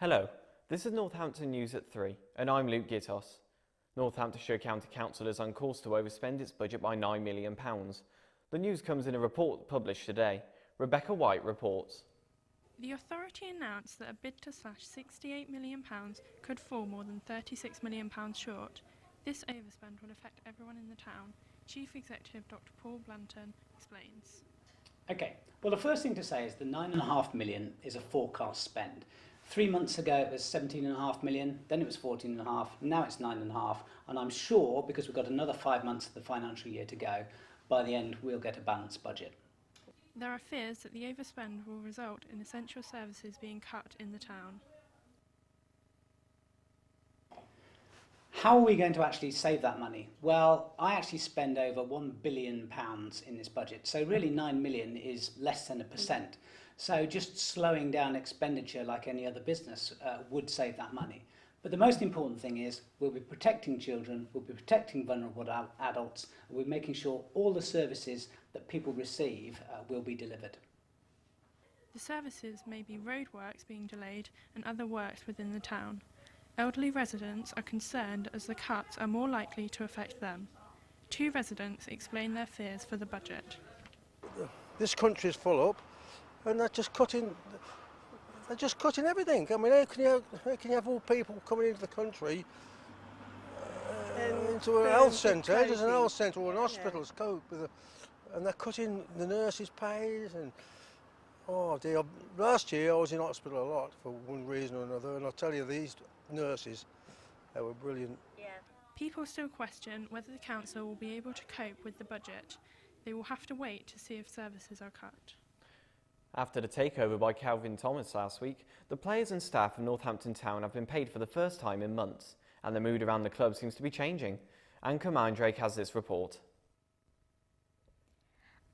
Hello, this is Northampton News at 3 and I'm Luke Gittos. Northamptonshire County Council is on course to overspend its budget by £9 million. The news comes in a report published today. Rebecca White reports. The authority announced that a bid to slash £68 million could fall more than £36 million short. This overspend will affect everyone in the town. Chief Executive Dr Paul Blanton explains. Okay, well the first thing to say is the £9.5 million is a forecast spend. 3 months ago it was £17.5 million, then it was £14.5 million, now it's £9.5 million, and I'm sure, because we've got another 5 months of the financial year to go, by the end we'll get a balanced budget. There are fears that the overspend will result in essential services being cut in the town. How are we going to actually save that money? Well, I actually spend over £1 billion in this budget, so really 9 million is less than 1%. So just slowing down expenditure like any other business would save that money. But the most important thing is we'll be protecting children, we'll be protecting vulnerable adults, and we're making sure all the services that people receive will be delivered. The services may be roadworks being delayed and other works within the town. Elderly residents are concerned as the cuts are more likely to affect them. 2 residents explain their fears for the budget. This country is full up, and they're just cutting everything. I mean, how can you have all people coming into the country into a health centre? There's an health centre or an hospital to cope with, and they're cutting the nurses' pays. And oh dear, last year I was in hospital a lot for one reason or another, and I'll tell you, these nurses, they were brilliant. Yeah. People still question whether the council will be able to cope with the budget. They will have to wait to see if services are cut. After the takeover by Calvin Thomas last week, the players and staff of Northampton Town have been paid for the first time in months, and the mood around the club seems to be changing. Anchor Mandrake has this report.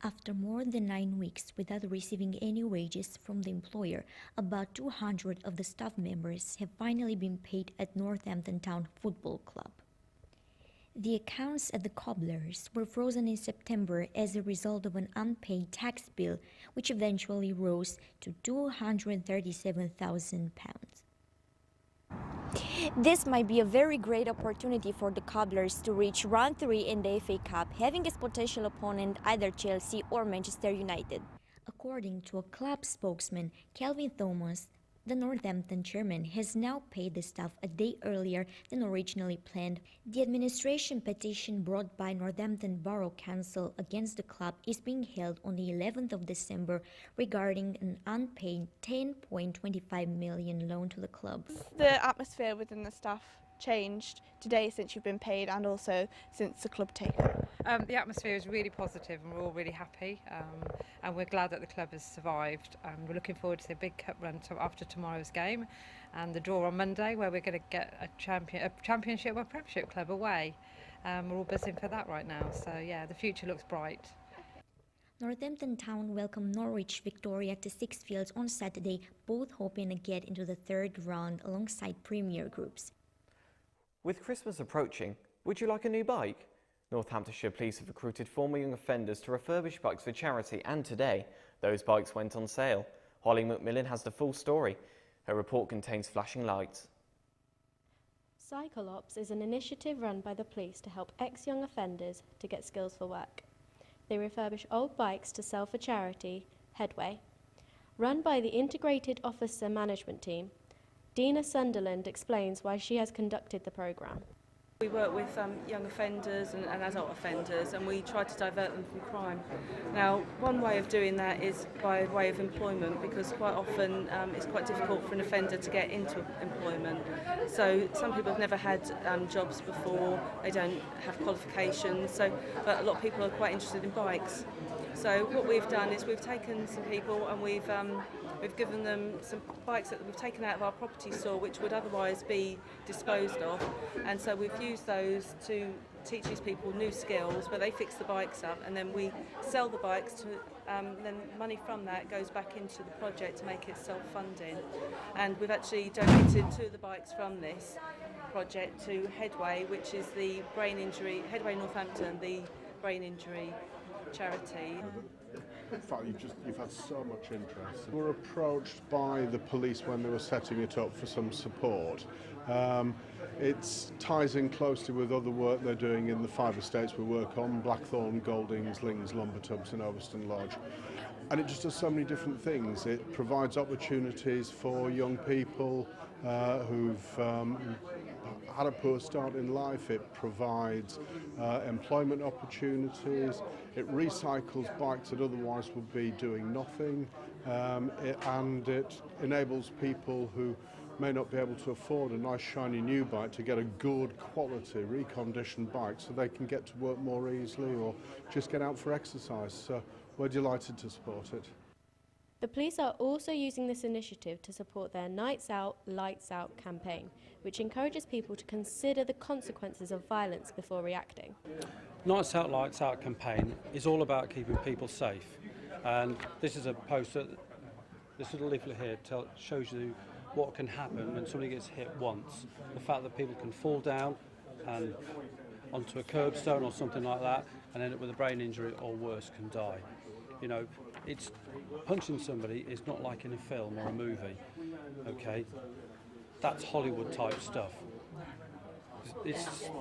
After more than 9 weeks without receiving any wages from the employer, about 200 of the staff members have finally been paid at Northampton Town Football Club. The accounts at the Cobblers were frozen in September as a result of an unpaid tax bill, which eventually rose to £237,000. This might be a very great opportunity for the Cobblers to reach round 3 in the FA Cup, having as potential opponent either Chelsea or Manchester United. According to a club spokesman, Calvin Thomas, the Northampton chairman, has now paid the staff a day earlier than originally planned. The administration petition brought by Northampton Borough Council against the club is being held on the 11th of December regarding an unpaid £10.25 million loan to the club. The atmosphere within the staff changed today since you've been paid and also since the club takeover? The atmosphere is really positive and we're all really happy and we're glad that the club has survived. We're looking forward to the big cup run after tomorrow's game and the draw on Monday where we're going to get a championship or premiership club away. We're all buzzing for that right now, so yeah, the future looks bright. Northampton Town welcomed Norwich Victoria to Sixfields on Saturday, both hoping to get into the third round alongside Premier groups. With Christmas approaching, would you like a new bike? Northamptonshire Police have recruited former young offenders to refurbish bikes for charity, and today, those bikes went on sale. Holly McMillan has the full story. Her report contains flashing lights. Cycle Ops is an initiative run by the police to help ex-young offenders to get skills for work. They refurbish old bikes to sell for charity, Headway. Run by the Integrated Officer Management Team, Dina Sunderland explains why she has conducted the programme. We work with young offenders and adult offenders, and we try to divert them from crime. Now, one way of doing that is by way of employment, because quite often it's quite difficult for an offender to get into employment. So some people have never had jobs before, they don't have qualifications, but a lot of people are quite interested in bikes. So what we've done is we've taken some people and we've given them some bikes that we've taken out of our property store which would otherwise be disposed of, and so we've used those to teach these people new skills where they fix the bikes up and then we sell the bikes to then money from that goes back into the project to make it self-funding, and we've actually donated 2 of the bikes from this project to Headway, which is the brain injury, Headway Northampton, the brain injury charity. In fact, you've had so much interest. We were approached by the police when they were setting it up for some support. It ties in closely with other work they're doing in the 5 estates we work on: Blackthorn, Goldings, Lings, Lumbertubs and Overston Lodge. And it just does so many different things. It provides opportunities for young people who've had a poor start in life. It provides employment opportunities. It recycles bikes that otherwise would be doing nothing. And it enables people who may not be able to afford a nice shiny new bike to get a good quality reconditioned bike so they can get to work more easily or just get out for exercise. So we're delighted to support it. The police are also using this initiative to support their Nights Out, Lights Out campaign, which encourages people to consider the consequences of violence before reacting. Nights Out, Lights Out campaign is all about keeping people safe. And this is a poster, this little leaflet here shows you what can happen when somebody gets hit once. The fact that people can fall down and onto a curbstone or something like that and end up with a brain injury or worse, can die. You know, it's punching somebody is not like in a film or a movie, okay? That's Hollywood type stuff.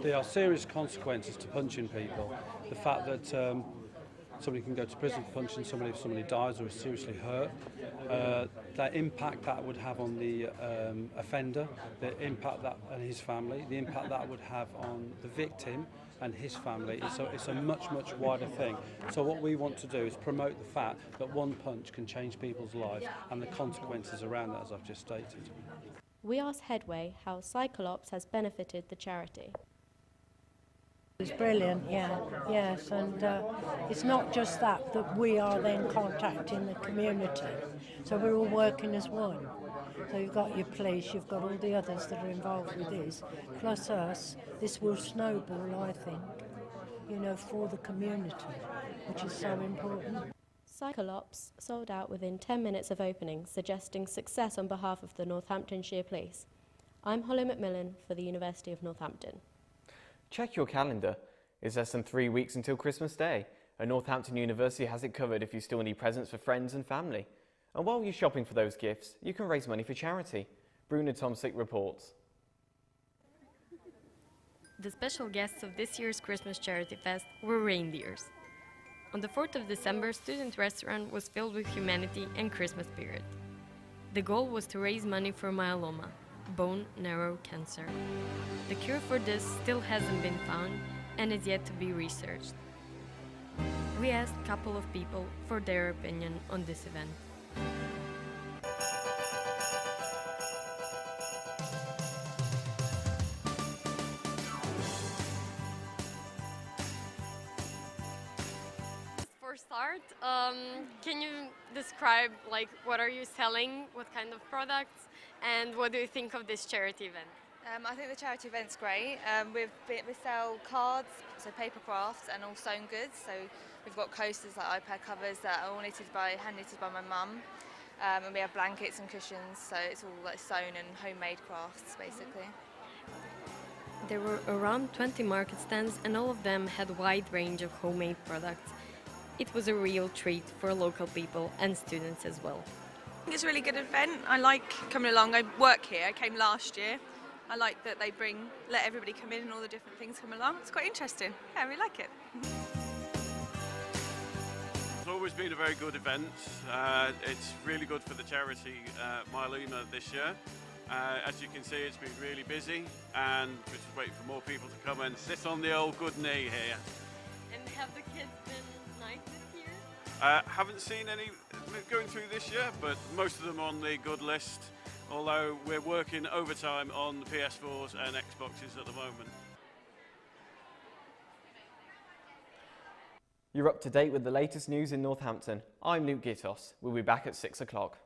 There are serious consequences to punching people. The fact that somebody can go to prison for punching somebody if somebody dies or is seriously hurt, the impact that would have on the offender, the impact that on his family, the impact that would have on the victim and his family. It's a much, much wider thing. So what we want to do is promote the fact that one punch can change people's lives and the consequences around that, as I've just stated. We asked Headway how Cyclops has benefited the charity. It's brilliant, yes, and it's not just that we are then contacting the community, so we're all working as one. So you've got your police, you've got all the others that are involved with this, plus us. This will snowball, I think, you know, for the community, which is so important. Cyclops sold out within 10 minutes of opening, suggesting success on behalf of the Northamptonshire Police. I'm Holly Macmillan for the University of Northampton. Check your calendar. It's less than 3 weeks until Christmas Day, and Northampton University has it covered if you still need presents for friends and family. And while you're shopping for those gifts, you can raise money for charity. Bruna Tomsick reports. The special guests of this year's Christmas Charity Fest were reindeers. On the 4th of December, Student Restaurant was filled with humanity and Christmas spirit. The goal was to raise money for myeloma, bone marrow cancer. The cure for this still hasn't been found and is yet to be researched. We asked a couple of people for their opinion on this event. For start, can you describe what are you selling, what kind of products, and what do you think of this charity event? I think the charity event's great. We sell cards, so paper crafts, and all sewn goods. So we've got coasters like iPad covers that are all hand knitted by my mum, and we have blankets and cushions. So it's all like sewn and homemade crafts, basically. There were around 20 market stands, and all of them had a wide range of homemade products. It was a real treat for local people and students as well. I think it's a really good event. I like coming along. I work here. I came last year. I like that they let everybody come in and all the different things come along. It's quite interesting. Yeah, I really like it. It's always been a very good event. It's really good for the charity myeloma this year. As you can see, it's been really busy, and we're just waiting for more people to come and sit on the old good knee here. And have the kids been nice this year? Haven't seen any going through this year, but most of them are on the good list, although we're working overtime on the PS4s and Xboxes at the moment. You're up to date with the latest news in Northampton. I'm Luke Gittos. We'll be back at 6 o'clock.